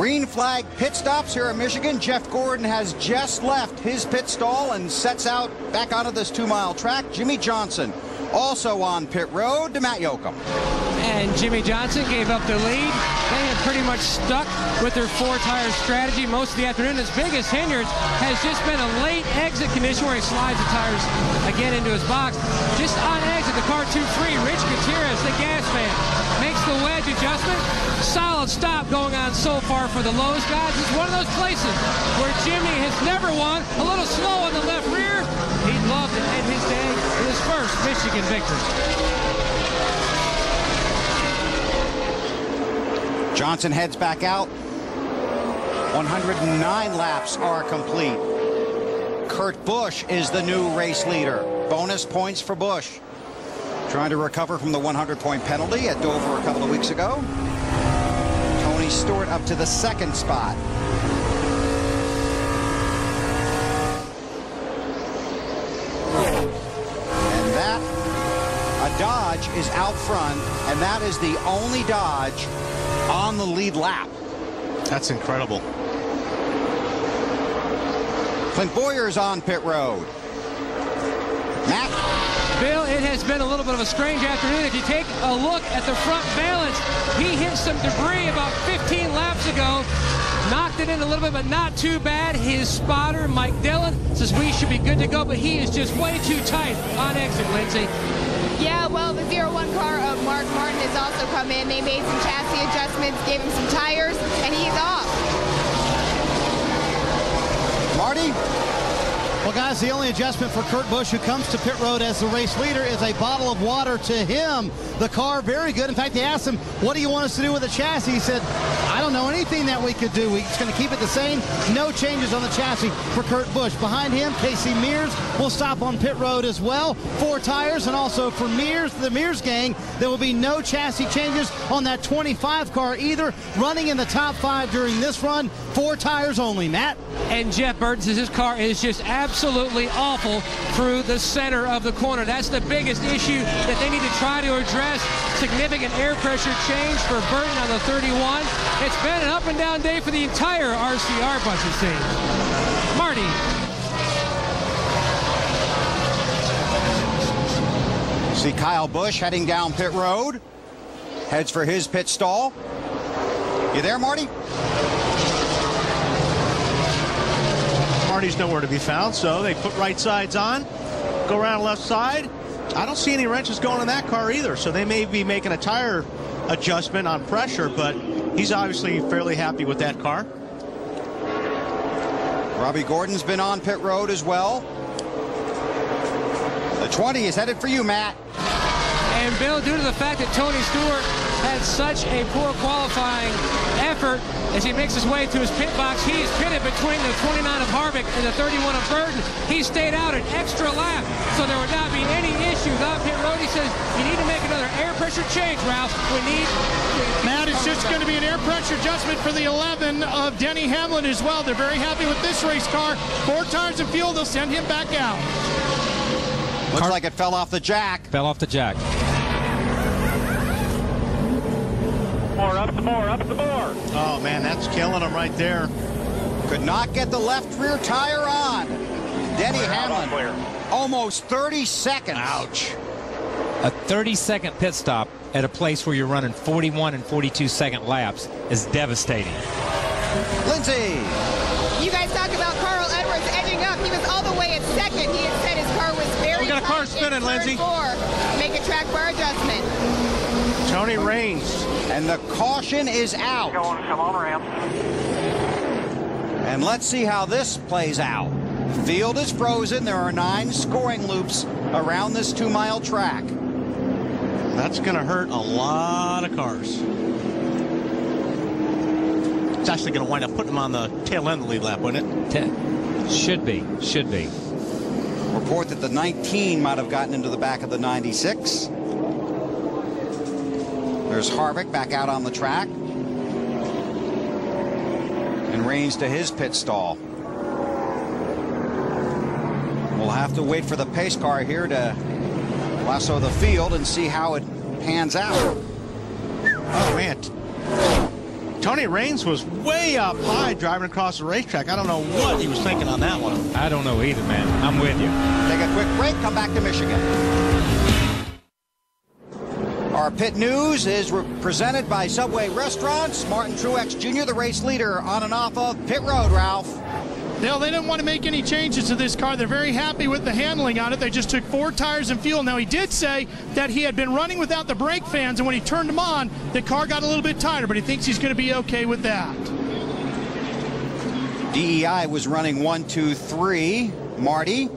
Green flag pit stops here in Michigan. Jeff Gordon has just left his pit stall and sets out back onto this 2-mile track. Jimmy Johnson also on pit road to Matt Yoakum. And Jimmy Johnson gave up the lead. They have pretty much stuck with their 4-tire strategy most of the afternoon. His biggest hindrance has just been a late exit condition where he slides the tires again into his box. Just on exit, the car 2-3, Rich Gutierrez, the gas man, makes the wedge adjustment. Solid stop going on so far for the Lowe's guys. It's one of those places where Jimmy has never won. A little slow on the left rear. He'd love to end his day with his first Michigan victory. Johnson heads back out. 109 laps are complete. Kurt Busch is the new race leader. Bonus points for Busch. Trying to recover from the 100-point penalty at Dover a couple of weeks ago. Tony Stewart up to the 2nd spot. And that, a Dodge is out front, and that is the only Dodge on the lead lap. That's incredible. Clint Boyer's on pit road. Matt? Bill, it has been a little bit of a strange afternoon. If you take a look at the front balance, he hit some debris about 15 laps ago. Knocked it in a little bit, but not too bad. His spotter, Mike Dillon, says we should be good to go, but he is just way too tight on exit, Lindsay. Yeah, well, the 0-1 car of Mark Martin has also come in. They made some chassis adjustments, gave him some tires, and he's off. Marty? Well, guys, the only adjustment for Kurt Busch, who comes to pit road as the race leader, is a bottle of water to him. The car, very good. In fact, they asked him, what do you want us to do with the chassis? He said, I don't know anything that we could do. We're just going to keep it the same. No changes on the chassis for Kurt Busch. Behind him, Casey Mears will stop on pit road as well. 4 tires, and also for Mears, the Mears gang, there will be no chassis changes on that 25 car either. Running in the top 5 during this run, 4 tires only. Matt? And Jeff Burton says his car is just absolutely awful through the center of the corner. That's the biggest issue that they need to try to address. Significant air pressure change for Burton on the 31. It's been an up and down day for the entire RCR bunch, it seems. Marty. See Kyle Busch heading down pit road. Heads for his pit stall. You there, Marty? Marty's nowhere to be found, so they put right sides on, go around left side. I don't see any wrenches going in that car either, so they may be making a tire adjustment on pressure, but he's obviously fairly happy with that car. Robbie Gordon's been on pit road as well. The 20 is headed for you, Matt. And Bill, due to the fact that Tony Stewart had such a poor qualifying effort as he makes his way to his pit box, he is pitted between the 29 of Harvick and the 31 of Burton. He stayed out an extra lap, so there would not be any issues on pit road. He says, you need to make another air pressure change, Ralph. We need... Matt, it's just going to be an air pressure adjustment for the 11 of Denny Hamlin as well. They're very happy with this race car. 4 tires of fuel, they'll send him back out. Looks like it fell off the jack. Fell off the jack. More, up some more, up some more. Oh, man, that's killing him right there. Could not get the left rear tire on. Denny Hamlin, almost 30 seconds. Ouch. A 30-second pit stop at a place where you're running 41 and 42-second laps is devastating. Lindsay. You guys talk about Carl Edwards edging up. He was all the way at 2nd. He had said his car was very We got a car tight spinning, in Lindsay. 4. Make a track bar adjustment. Tony Raines. And the caution is out. Come on, ramp. And let's see how this plays out. Field is frozen. There are 9 scoring loops around this 2-mile track. That's going to hurt a lot of cars. It's actually going to wind up putting them on the tail end of the lead lap, wouldn't it? Should be. Report that the 19 might have gotten into the back of the 96. There's Harvick back out on the track. And Raines to his pit stall. We'll have to wait for the pace car here to lasso the field and see how it pans out. Oh, man. Tony Raines was way up high driving across the racetrack. I don't know what he was thinking on that one. I don't know either, man. I'm with you. Take a quick break, come back to Michigan. Our pit news is presented by Subway Restaurants. Martin Truex Jr., the race leader, on and off of pit road, Ralph. Dale, they didn't want to make any changes to this car. They're very happy with the handling on it. They just took 4 tires and fuel. Now, he did say that he had been running without the brake fans, and when he turned them on, the car got a little bit tighter, but he thinks he's going to be okay with that. DEI was running 1, 2, 3. Marty?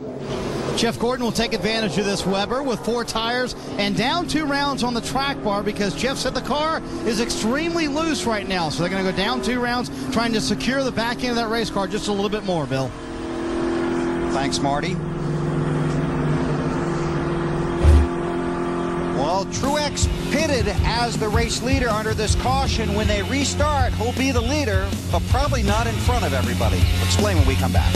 Jeff Gordon will take advantage of this Weber with 4 tires and down 2 rounds on the track bar because Jeff said the car is extremely loose right now. So they're going to go down 2 rounds trying to secure the back end of that race car just a little bit more, Bill. Thanks, Marty. Well, Truex pitted as the race leader under this caution. When they restart, he'll be the leader, but probably not in front of everybody. We'll explain when we come back.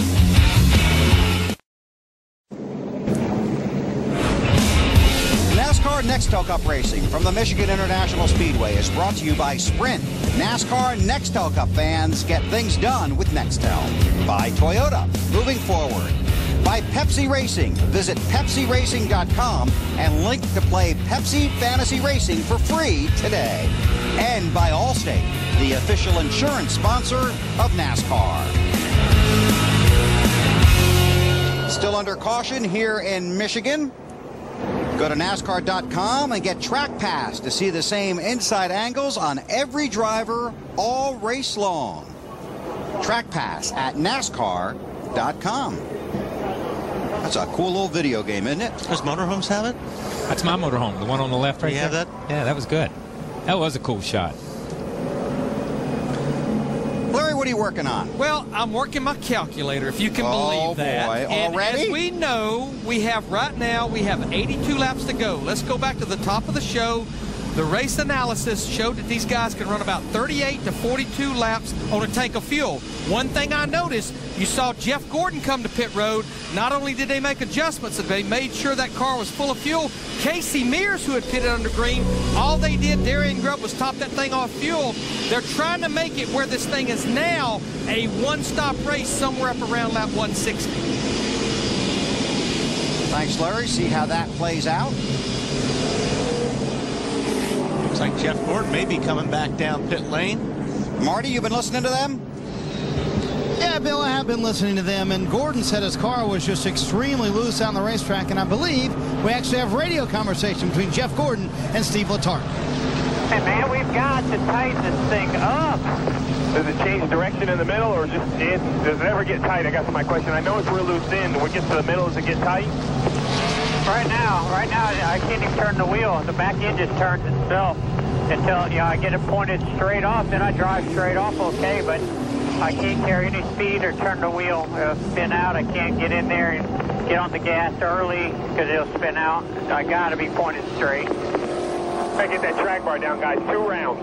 NASCAR Nextel Cup Racing from the Michigan International Speedway is brought to you by Sprint. NASCAR Nextel Cup fans, get things done with Nextel. By Toyota, moving forward. By Pepsi Racing. Visit PepsiRacing.com and link to play Pepsi Fantasy Racing for free today. And by Allstate, the official insurance sponsor of NASCAR. Still under caution here in Michigan. Go to NASCAR.com and get Track Pass to see the same inside angles on every driver all race long. Track Pass at NASCAR.com. That's a cool little video game, isn't it? Does Motorhomes have it? That's my motorhome, the one on the left right there. You have that? Yeah, that was good. That was a cool shot. Larry, what are you working on? Well, I'm working my calculator, if you can believe that. Oh, boy. And Already? as we know, we have 82 laps to go. Let's go back to the top of the show. The race analysis showed that these guys can run about 38 to 42 laps on a tank of fuel. One thing I noticed, you saw Jeff Gordon come to pit road. Not only did they make adjustments, they made sure that car was full of fuel. Casey Mears, who had pitted under green, all they did, Darian Grubb, was top that thing off fuel. They're trying to make it where this thing is now a one-stop race somewhere up around lap 160. Thanks, Larry. See how that plays out. Looks like Jeff Gordon may be coming back down pit lane. Marty, you been listening to them? Yeah, Bill, I have been listening to them, and Gordon said his car was just extremely loose on the racetrack, and I believe we actually have radio conversation between Jeff Gordon and Steve Letarte. Hey, man, we've got to tighten this thing up. Does it change direction in the middle, or does it ever get tight? I guess my question. I know it's real loose in. When it gets to the middle, does it get tight? Right now, I can't even turn the wheel. The back end just turns itself until I get it pointed straight off. Then I drive straight off, okay, but I can't carry any speed or turn the wheel. It'll spin out. I can't get in there and get on the gas early because it'll spin out. I got to be pointed straight. I get that track bar down, guys. 2 rounds.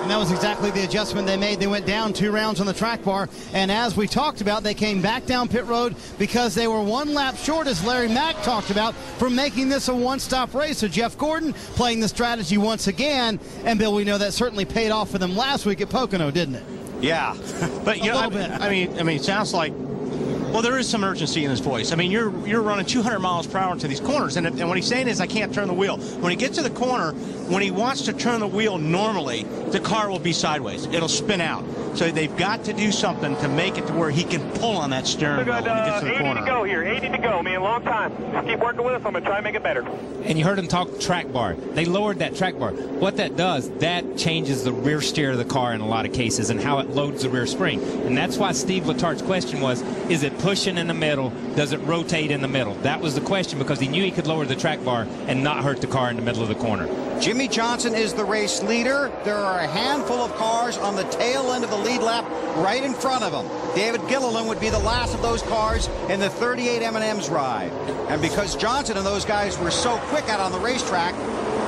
And that was exactly the adjustment they made. They went down 2 rounds on the track bar, and as we talked about, they came back down pit road because they were 1 lap short, as Larry Mack talked about, from making this a one-stop race. So Jeff Gordon playing the strategy once again, and Bill, we know that certainly paid off for them last week at Pocono, didn't it? Yeah, but you know, I mean, it sounds like, well, there is some urgency in his voice. I mean, you're running 200 miles per hour into these corners, and what he's saying is, I can't turn the wheel. When he gets to the corner, when he wants to turn the wheel normally, the car will be sideways. It'll spin out. So they've got to do something to make it to where he can pull on that steering wheel when he gets to the corner. 80 to go here. 80 to go, man. Long time. Just keep working with us. I'm going to try and make it better. And you heard him talk track bar. They lowered that track bar. What that does, that changes the rear steer of the car in a lot of cases and how it loads the rear spring. And that's why Steve Letarte's question was, is it pushing in the middle? Does it rotate in the middle? That was the question because he knew he could lower the track bar and not hurt the car in the middle of the corner. Jimmy Johnson is the race leader. There are a handful of cars on the tail end of the lead lap right in front of him. David Gilliland would be the last of those cars in the 38 M&M's ride. And because Johnson and those guys were so quick out on the racetrack,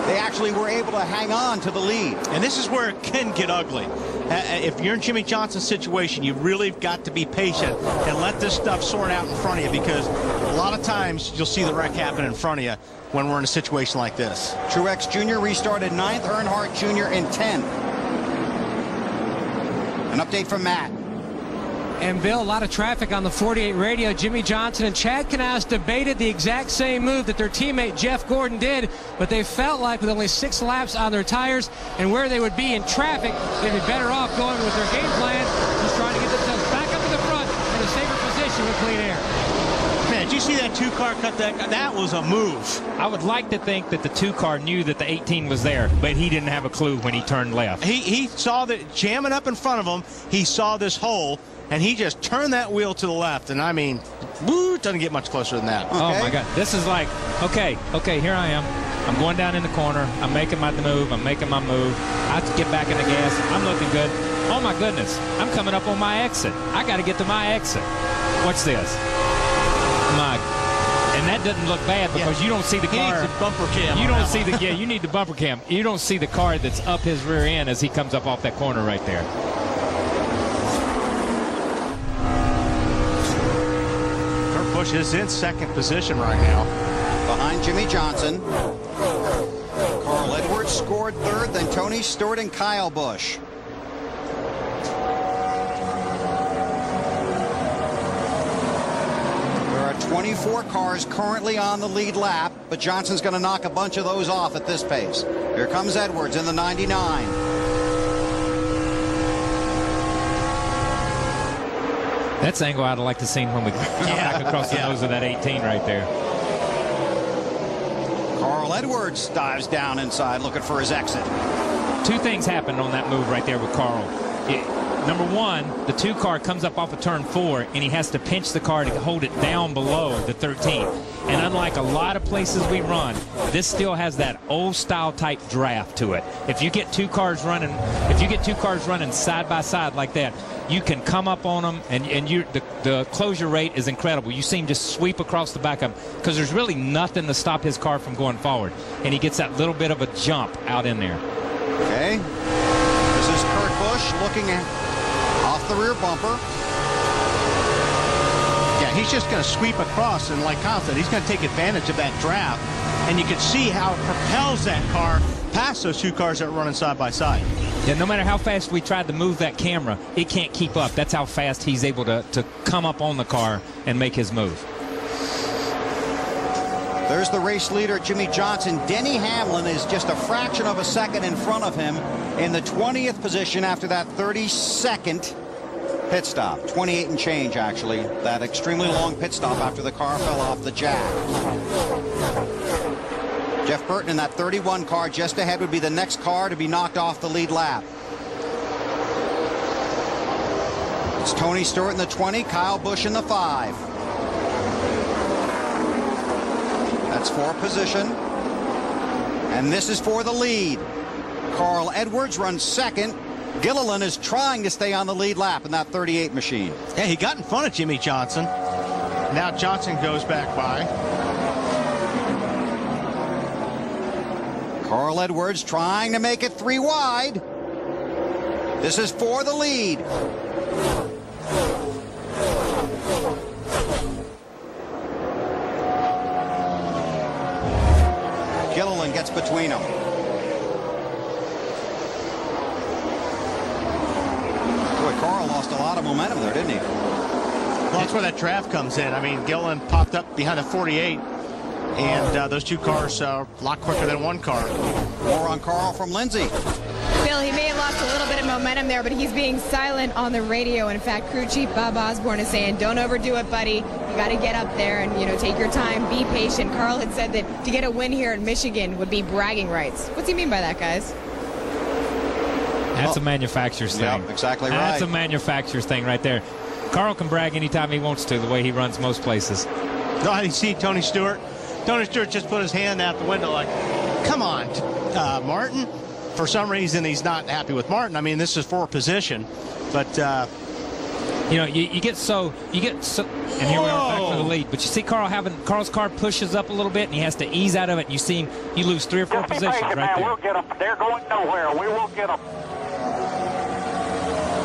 they actually were able to hang on to the lead. And this is where it can get ugly. If you're in Jimmy Johnson's situation, you've really got to be patient and let this stuff sort out in front of you, because a lot of times you'll see the wreck happen in front of you when we're in a situation like this. Truex Jr. restarted 9th, Earnhardt Jr. in 10th. An update from Matt. And Bill, a lot of traffic on the 48 radio. Jimmy Johnson and Chad Knaus debated the exact same move that their teammate Jeff Gordon did, but they felt like with only 6 laps on their tires and where they would be in traffic, they'd be better off going with their game plan, just trying to get themselves back up to the front in a safer position with clean air. Man, did you see that 2-car cut? That was a move. I would like to think that the 2-car knew that the 18 was there, but he didn't have a clue when he turned left. He saw that jamming up in front of him. He saw this hole, and he just turned that wheel to the left. And I mean, woo, doesn't get much closer than that. Okay. Oh my God, this is like, okay, here I am. I'm going down in the corner. I'm making my move. I get back in the gas. I'm looking good. Oh my goodness, I'm coming up on my exit. I got to get to my exit. What's this? And that doesn't look bad because you don't see the car. He needs the bumper cam. You don't see the you need the bumper cam. You don't see the car that's up his rear end as he comes up off that corner right there. Kurt Busch is in second position right now. Behind Jimmy Johnson. Carl Edwards scored third, then Tony Stewart and Kyle Busch. There are 24 cars currently on the lead lap, but Johnson's going to knock a bunch of those off at this pace. Here comes Edwards in the 99. That's the angle I'd like to see when we come back across the nose of that 18 right there. Carl Edwards dives down inside looking for his exit. 2 things happened on that move right there with Carl. Number 1, the 2-car comes up off of turn 4, and he has to pinch the car to hold it down below the 13. And unlike a lot of places we run, this still has that old-style type draft to it. If you get 2 cars running, side by side like that, you can come up on them, and the closure rate is incredible. You see him just sweep across the back of him because there's really nothing to stop his car from going forward, and he gets that little bit of a jump out in there. Okay, this is Kurt Busch looking off the rear bumper. Yeah, he's just going to sweep across, and like Kyle said, he's going to take advantage of that draft, and you can see how it propels that car past those 2 cars that are running side by side. Yeah, no matter how fast we tried to move that camera, it can't keep up. That's how fast he's able to come up on the car and make his move. There's the race leader, Jimmy Johnson. Denny Hamlin is just a fraction of a second in front of him in the 20th position after that 32nd pit stop. 28 and change, actually. That extremely long pit stop after the car fell off the jack. Jeff Burton in that 31 car just ahead would be the next car to be knocked off the lead lap. It's Tony Stewart in the 20, Kyle Busch in the 5. That's for position. And this is for the lead. Carl Edwards runs second. Gilliland is trying to stay on the lead lap in that 38 machine. Yeah, he got in front of Jimmy Johnson. Now Johnson goes back by. Carl Edwards trying to make it 3 wide. This is for the lead. Gilliland gets between them. Boy, Carl lost a lot of momentum there, didn't he? Well, that's where that draft comes in. I mean, Gilliland popped up behind a 48, and those 2 cars are a lot quicker than 1 car. More on Carl from Lindsay. Bill, he may have lost a little bit of momentum there, but he's being silent on the radio. In fact, crew chief Bob Osborne is saying, don't overdo it, buddy. You got to get up there and, take your time, be patient. Carl had said that to get a win here in Michigan would be bragging rights. What's he mean by that, guys? That's a manufacturer's thing. Yep, exactly right. That's a manufacturer's thing right there. Carl can brag anytime he wants to, the way he runs most places. No, I see Tony Stewart. Tony Stewart just put his hand out the window like, come on, Martin. For some reason, he's not happy with Martin. I mean, this is for position, but you get so, and here we are back for the lead. But you see Carl's car pushes up a little bit, and he has to ease out of it. And you see him, you lose 3 or 4 positions right there. We'll get them. They're going nowhere. We will get them.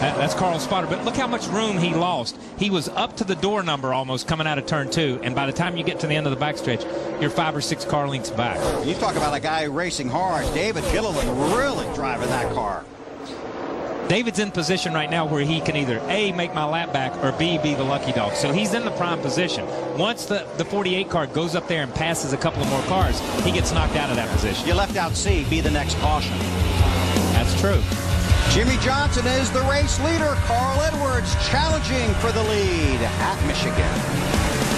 That's Carl's spotter, but look how much room he lost. He was up to the door number almost coming out of turn 2, and by the time you get to the end of the backstretch, you're 5 or 6 car lengths back. You talk about a guy racing hard. David Gilliland really driving that car. David's in position right now where he can either A, make my lap back, or B, be the lucky dog. So he's in the prime position. Once the 48 car goes up there and passes a couple of more cars, he gets knocked out of that position. You left out C, be the next caution. That's true. Jimmy Johnson is the race leader. Carl Edwards challenging for the lead at Michigan.